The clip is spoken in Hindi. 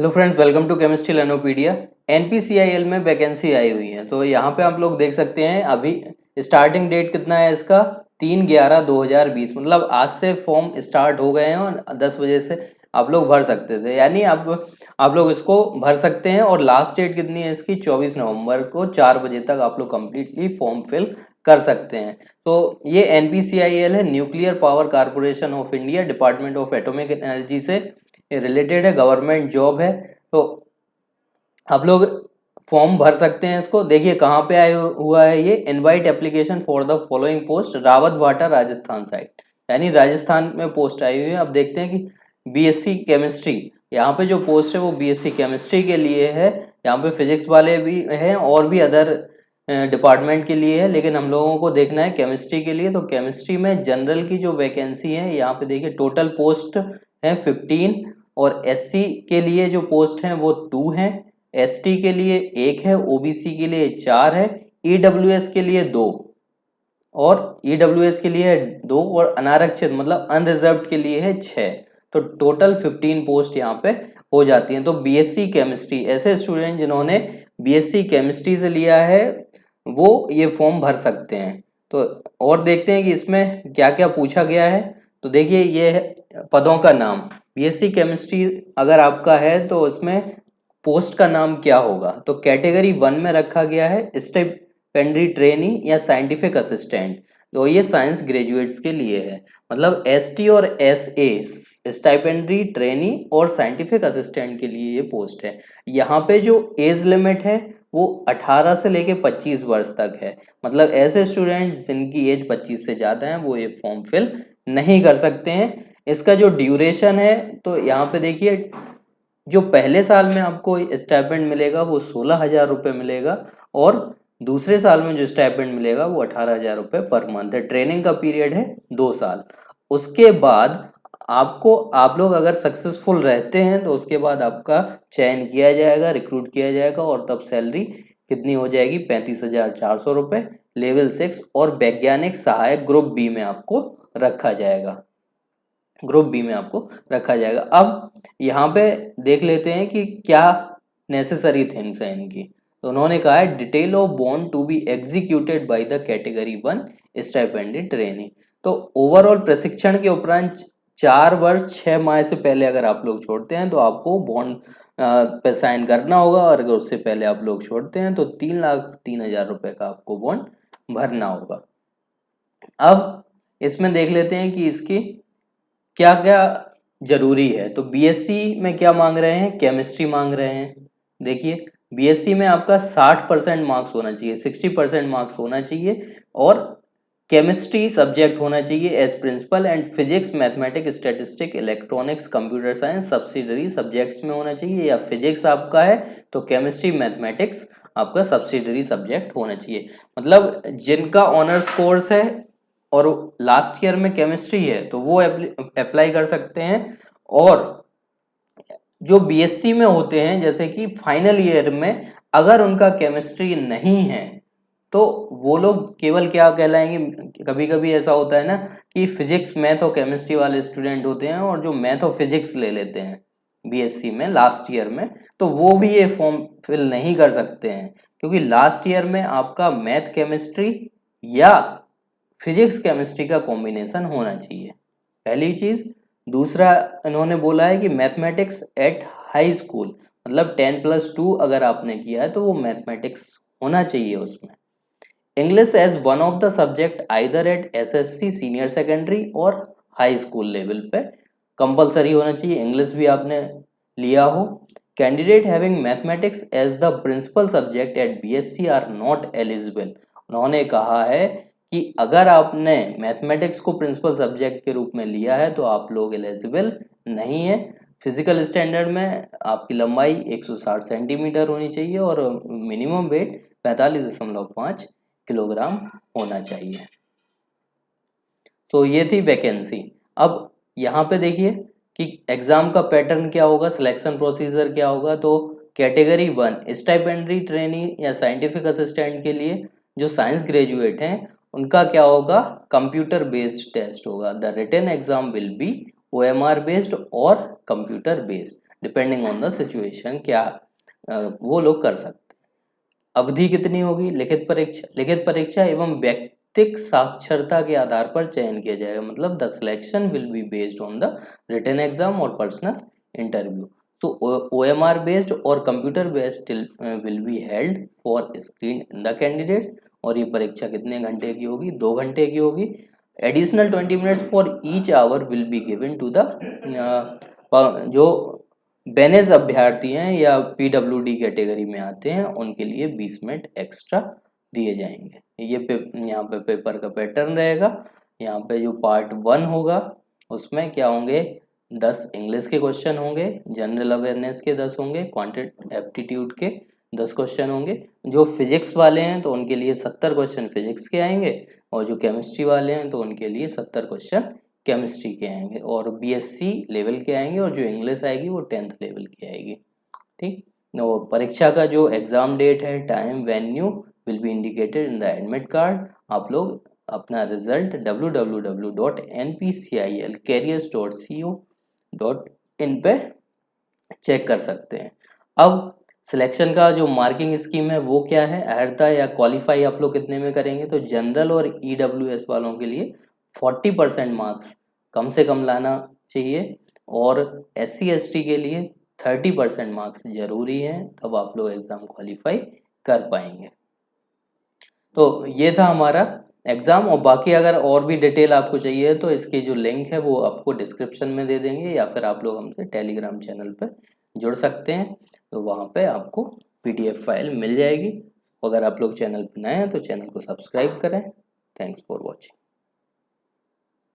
Hello friends, welcome to chemistry Learnopedia. NPCIL में वैकेंसी आई हुई है, तो यहाँ पे आप लोग देख सकते हैं। अभी स्टार्टिंग डेट कितना है इसका? 3/11/2020, मतलब आज से फॉर्म स्टार्ट हो गए हैं और 10 बजे से आप लोग भर सकते थे। यानी अब आप लोग इसको भर सकते हैं और लास्ट डेट कितनी है इसकी? 24 नवंबर को 4 बजे तक आप लोग कम्प्लीटली फॉर्म फिल कर सकते हैं। तो ये एनपीसीआईएल है, nuclear power corporation of India, department of atomic energy से रिलेटेड है, गवर्नमेंट जॉब है। तो आप लोग फॉर्म भर सकते हैं। इसको देखिए कहाँ पे आया हुआ है ये, invite application for the following post, Rawat भाटा राजस्थान साइट, यानी राजस्थान में पोस्ट आई हुई है। अब देखते हैं कि बीएससी केमिस्ट्री, यहाँ पे जो पोस्ट है वो बीएससी केमिस्ट्री के लिए है। यहाँ पे फिजिक्स वाले भी हैं और भी अदर डिपार्टमेंट के लिए है, लेकिन हम लोगों को देखना है केमिस्ट्री के लिए। तो केमिस्ट्री में जनरल की जो वैकेंसी है, यहाँ पे देखिए टोटल पोस्ट है 15, और एससी के लिए जो पोस्ट हैं वो 2 हैं, एसटी के लिए 1 है, ओबीसी के लिए 4 है, ईडब्ल्यूएस के लिए 2, और ईडब्ल्यूएस के लिए 2, और अनारक्षित मतलब अनरिजर्व्ड के लिए है 6। तो टोटल 15 पोस्ट यहाँ पे हो जाती हैं। तो बीएससी केमिस्ट्री, ऐसे स्टूडेंट जिन्होंने बीएससी केमिस्ट्री से लिया है वो ये फॉर्म भर सकते हैं। तो और देखते हैं कि इसमें क्या क्या पूछा गया है। तो देखिए ये है पदों का नाम। बीएससी केमिस्ट्री अगर आपका है तो उसमें पोस्ट का नाम क्या होगा? तो कैटेगरी 1 में रखा गया है स्टिपेंडरी ट्रेनी या साइंटिफिक असिस्टेंट। तो ये साइंस ग्रेजुएट्स के लिए है, मतलब एसटी और एसए, स्टाइपेंडरी ट्रेनी और साइंटिफिक असिस्टेंट के लिए ये पोस्ट है। यहाँ पे जो एज लिमिट है वो 18 से लेके 25 वर्ष तक है, मतलब ऐसे स्टूडेंट जिनकी एज 25 से ज्यादा है वो ये फॉर्म फिल नहीं कर सकते हैं। इसका जो ड्यूरेशन है, तो यहाँ पे देखिए जो पहले साल में आपको स्टाइपेंड मिलेगा वो 16,000 रुपये मिलेगा, और दूसरे साल में जो स्टाइपेंड मिलेगा वो 18,000 रुपये पर मंथ है। ट्रेनिंग का पीरियड है 2 साल। उसके बाद आपको, आप लोग अगर सक्सेसफुल रहते हैं तो उसके बाद आपका चयन किया जाएगा, रिक्रूट किया जाएगा, और तब सैलरी कितनी हो जाएगी? 35,400 रुपये लेवल 6, और वैज्ञानिक सहायक ग्रुप बी में आपको रखा जाएगा। ग्रुप बी में आपको रखा जाएगा। अब यहाँ पे देख लेते हैं कि क्या नेसेसरी थिंग्स हैं इनकी। तो उन्होंने कहा है detail of bond to be executed by the category 1 stipendiary trainee. तो ओवरऑल प्रशिक्षण के उपरांत 4 वर्ष 6 माह से पहले अगर आप लोग छोड़ते हैं तो आपको बॉन्ड पे साइन करना होगा, और अगर उससे पहले आप लोग छोड़ते हैं तो 3,03,000 रुपए का आपको बॉन्ड भरना होगा। अब इसमें देख लेते हैं कि इसकी क्या क्या जरूरी है। तो बीएससी में क्या मांग रहे हैं? केमिस्ट्री मांग रहे हैं। देखिए बीएससी में आपका 60% मार्क्स होना चाहिए, 60% मार्क्स होना चाहिए, और केमिस्ट्री सब्जेक्ट होना चाहिए as principal, and physics mathematics statistic electronics computer science subsidiary subjects में होना चाहिए। या फिजिक्स आपका है तो केमिस्ट्री मैथमेटिक्स आपका सब्सिडरी सब्जेक्ट होना चाहिए। मतलब जिनका ऑनर्स कोर्स है और लास्ट ईयर में केमिस्ट्री है तो वो अप्लाई कर सकते हैं, और जो बीएससी में होते हैं जैसे कि फाइनल ईयर में अगर उनका केमिस्ट्री नहीं है तो वो लोग केवल क्या कहलाएंगे? कभी कभी ऐसा होता है ना कि फिजिक्स मैथ और केमिस्ट्री वाले स्टूडेंट होते हैं और जो मैथ और फिजिक्स ले लेते हैं बीएससी में लास्ट ईयर में, तो वो भी ये फॉर्म फिल नहीं कर सकते हैं, क्योंकि लास्ट ईयर में आपका मैथ केमिस्ट्री या फिजिक्स केमिस्ट्री का कॉम्बिनेशन होना चाहिए, पहली चीज। दूसरा इन्होंने बोला है कि मैथमेटिक्स एट हाई स्कूल, मतलब 10+2 अगर आपने किया है तो वो मैथमेटिक्स होना चाहिए उसमें। English as one of the subject either at SSC senior secondary और हाई स्कूल लेवल पे कंपलसरी होना चाहिए, इंग्लिश भी आपने लिया हो। Candidate having mathematics as the principal subject at BSc are not eligible. उन्होंने कहा है कि अगर आपने मैथमेटिक्स को प्रिंसिपल सब्जेक्ट के रूप में लिया है तो आप लोग एलिजिबल नहीं है। फिजिकल स्टैंडर्ड में आपकी लंबाई 160 सेंटीमीटर होनी चाहिए और मिनिमम वेट 45.5 किलोग्राम होना चाहिए। तो ये थी वैकेंसी। अब यहाँ पे देखिए कि एग्जाम का पैटर्न क्या होगा, सिलेक्शन प्रोसीजर क्या होगा। तो कैटेगरी 1 स्टाइपेंडरी ट्रेनी या साइंटिफिक असिस्टेंट के लिए जो साइंस ग्रेजुएट हैं उनका क्या होगा? कंप्यूटर बेस्ड टेस्ट होगा। The written exam will be OMR based और computer based. Depending on the situation क्या वो लोग कर सकते हैं। अवधि कितनी होगी? लिखित परीक्षा एवं व्यक्तिक साक्षरता के आधार पर चयन किया जाएगा, मतलब the selection will be based on the written exam और पर्सनल इंटरव्यू। तो OMR बेस्ड और computer based will be held for screening the candidates. और ये परीक्षा कितने घंटे की होगी? 2 घंटे की होगी। Additional 20 minutes for each hour will be given to the जो बेनेज अभ्यर्थी हैं या PWD कैटेगरी में आते हैं उनके लिए 20 मिनट एक्स्ट्रा दिए जाएंगे। यहाँ पे पेपर का पैटर्न रहेगा। यहाँ पे जो पार्ट 1 होगा उसमें क्या होंगे? 10 इंग्लिश के क्वेश्चन होंगे, जनरल अवेयरनेस के 10 होंगे, क्वांटिटेटिव एप्टीट्यूड के 10 क्वेश्चन होंगे। जो फिजिक्स वाले हैं तो उनके लिए 70 क्वेश्चन फिजिक्स के आएंगे, और जो केमिस्ट्री वाले हैं तो उनके लिए 70 क्वेश्चन केमिस्ट्री के आएंगे, और BSc लेवल के आएंगे, और जो इंग्लिश आएगी वो 10th लेवल की आएगी। ठीक। और परीक्षा का जो एग्जाम डेट है, time, venue will be indicated in the admit card. आप लोग अपना रिजल्ट www.npcilcareers.co.in पे चेक कर सकते हैं। अब सिलेक्शन का जो मार्किंग स्कीम है वो क्या है? अर्हता या क्वालिफाई आप लोग कितने में करेंगे? तो जनरल और EWS वालों के लिए 40% मार्क्स कम से कम लाना चाहिए, और SC ST के लिए 30% मार्क्स जरूरी है, तब आप लोग एग्जाम क्वालिफाई कर पाएंगे। तो ये था हमारा एग्जाम। और बाकी अगर और भी डिटेल आपको चाहिए तो इसकी जो लिंक है वो आपको डिस्क्रिप्शन में दे देंगे, या फिर आप लोग हमसे टेलीग्राम चैनल पर जुड़ सकते हैं, तो वहाँ पे आपको PDF फाइल मिल जाएगी। अगर आप लोग चैनल पर नए हैं तो चैनल को सब्सक्राइब करें। Thanks for watching.